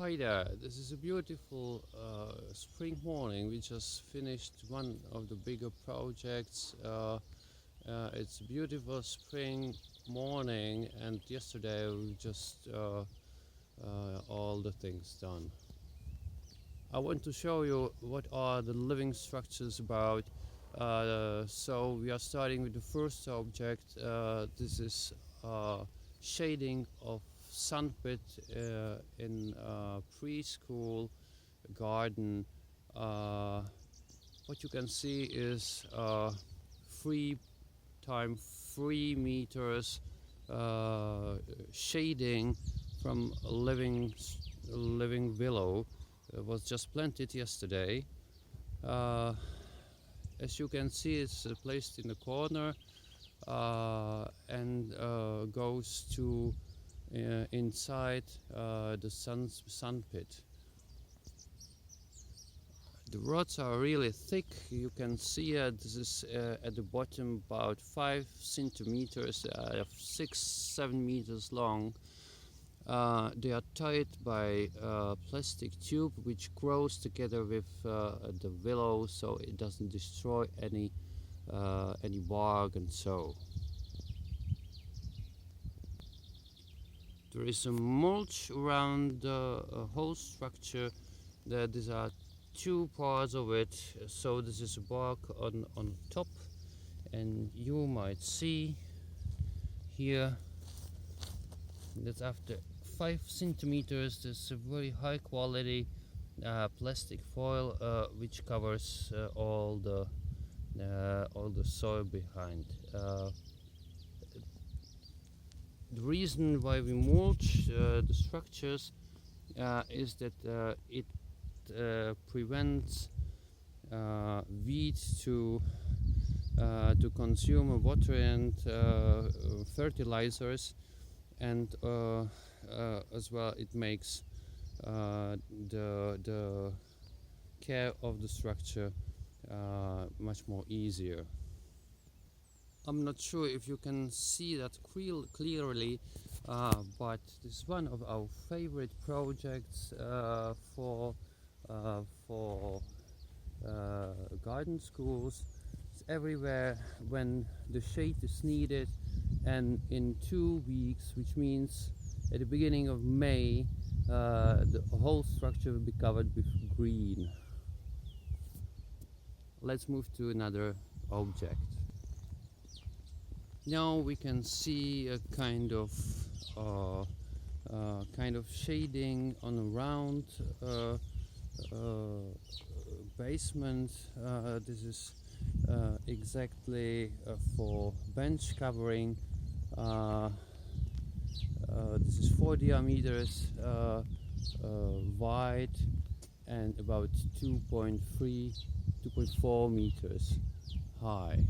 Hi there, this is a beautiful spring morning. We just finished one of the bigger projects. It's a beautiful spring morning, and yesterday we just all the things done. I want to show you what are the living structures about. So we are starting with the first object. This is shading of sandpit in preschool garden. What you can see is 3 meters shading from a living willow. It was just planted yesterday. As you can see, it's placed in the corner and goes to inside the sandpit. The rods are really thick. You can see this is at the bottom about 5 centimeters, 6-7 meters long. They are tied by a plastic tube which grows together with the willow, so it doesn't destroy any bark and so. There is a mulch around the whole structure. These are 2 parts of it. So this is a bark on top, and you might see here that after 5 centimeters there's a very high quality plastic foil which covers all the soil behind. The reason why we mulch the structures is that it prevents weeds to consume water and fertilizers, and as well it makes the care of the structure much more easier. I'm not sure if you can see that clearly, but this is one of our favorite projects for garden schools. It's everywhere when the shade is needed, and in 2 weeks, which means at the beginning of May, the whole structure will be covered with green. Let's move to another object. Now we can see a kind of shading on a round basement. This is exactly for bench covering. This is 4 diameters wide and about 2.4 meters high.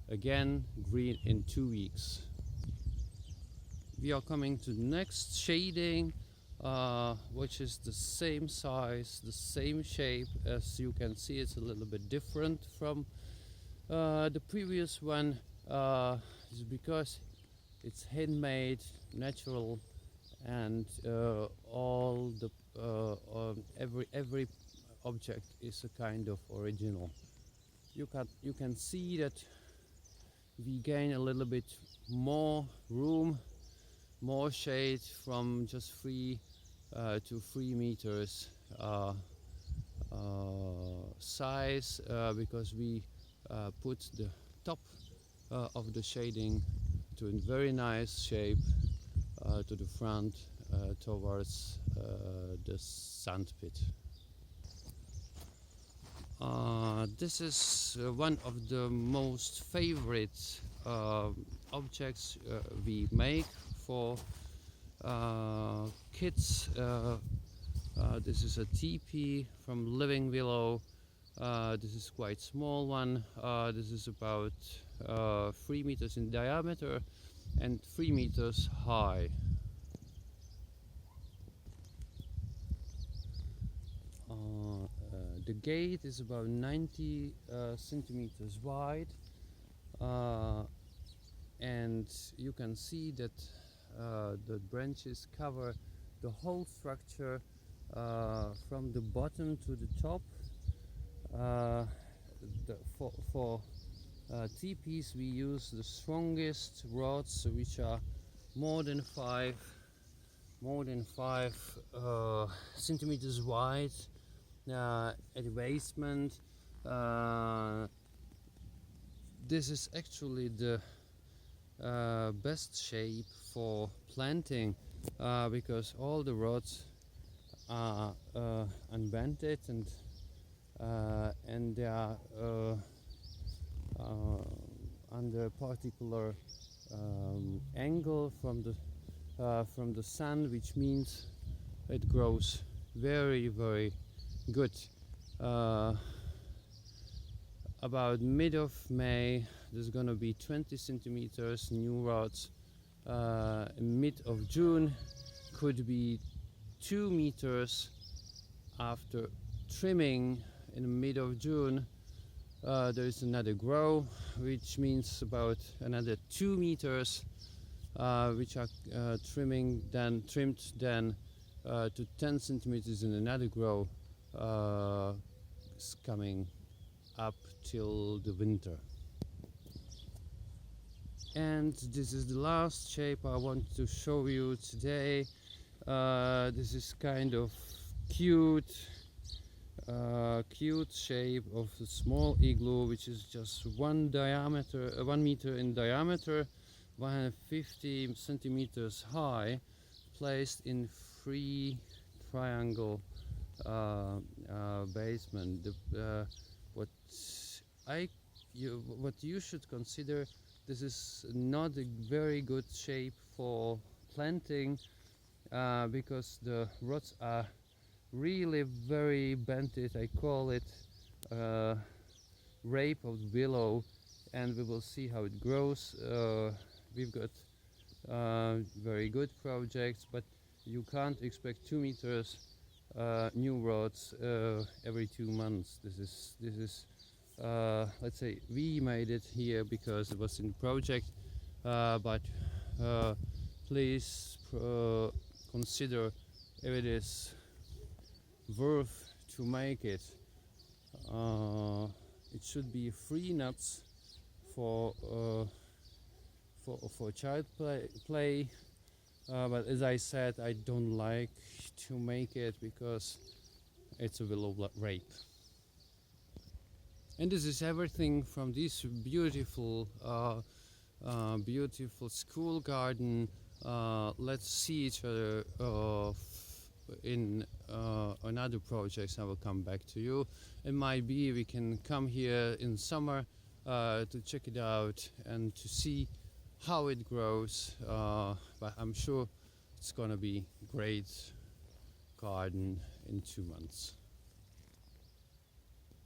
Again, green in 2 weeks. We are coming to the next shading, which is the same size, the same shape. As you can see, it's a little bit different from the previous one. It's because it's handmade, natural, and all the every object is a kind of original. You can see that we gain a little bit more room, more shade from just 3 to 3 meters size, because we put the top of the shading to a very nice shape to the front towards the sandpit. This is one of the most favorite objects we make for kids. This is a teepee from living willow. This is quite small one. This is about 3 meters in diameter and 3 meters high. The gate is about 90 centimeters wide, and you can see that the branches cover the whole structure from the bottom to the top. For teepees we use the strongest rods, which are more than 5 centimeters wide at the basement. This is actually the best shape for planting because all the rods are unbended and they are under a particular angle from the sun, which means it grows very good. About mid of May there's gonna be 20 centimeters new rods. In mid of June could be 2 meters. After trimming in the mid of June there is another grow, which means about another 2 meters, which are trimmed then to 10 centimeters in another grow, coming up till the winter. And this is the last shape I want to show you today. This is kind of cute shape of a small igloo, which is just 1 meter in diameter, 150 centimeters high, placed in 3 triangle basement. What you should consider, this is not a very good shape for planting because the rods are really very bented. I call it rape of willow, and we will see how it grows. We've got very good projects, but you can't expect 2 meters new rods every 2 months. This is let's say we made it here because it was in the project, but please consider if it is worth to make it. It should be free nuts for child play, but as I said, I don't like to make it because it's a willow rape. And this is everything from this beautiful beautiful school garden. Let's see each other in another projects. I will come back to you. It might be we can come here in summer to check it out and to see how it grows, but I'm sure it's gonna be great garden in 2 months.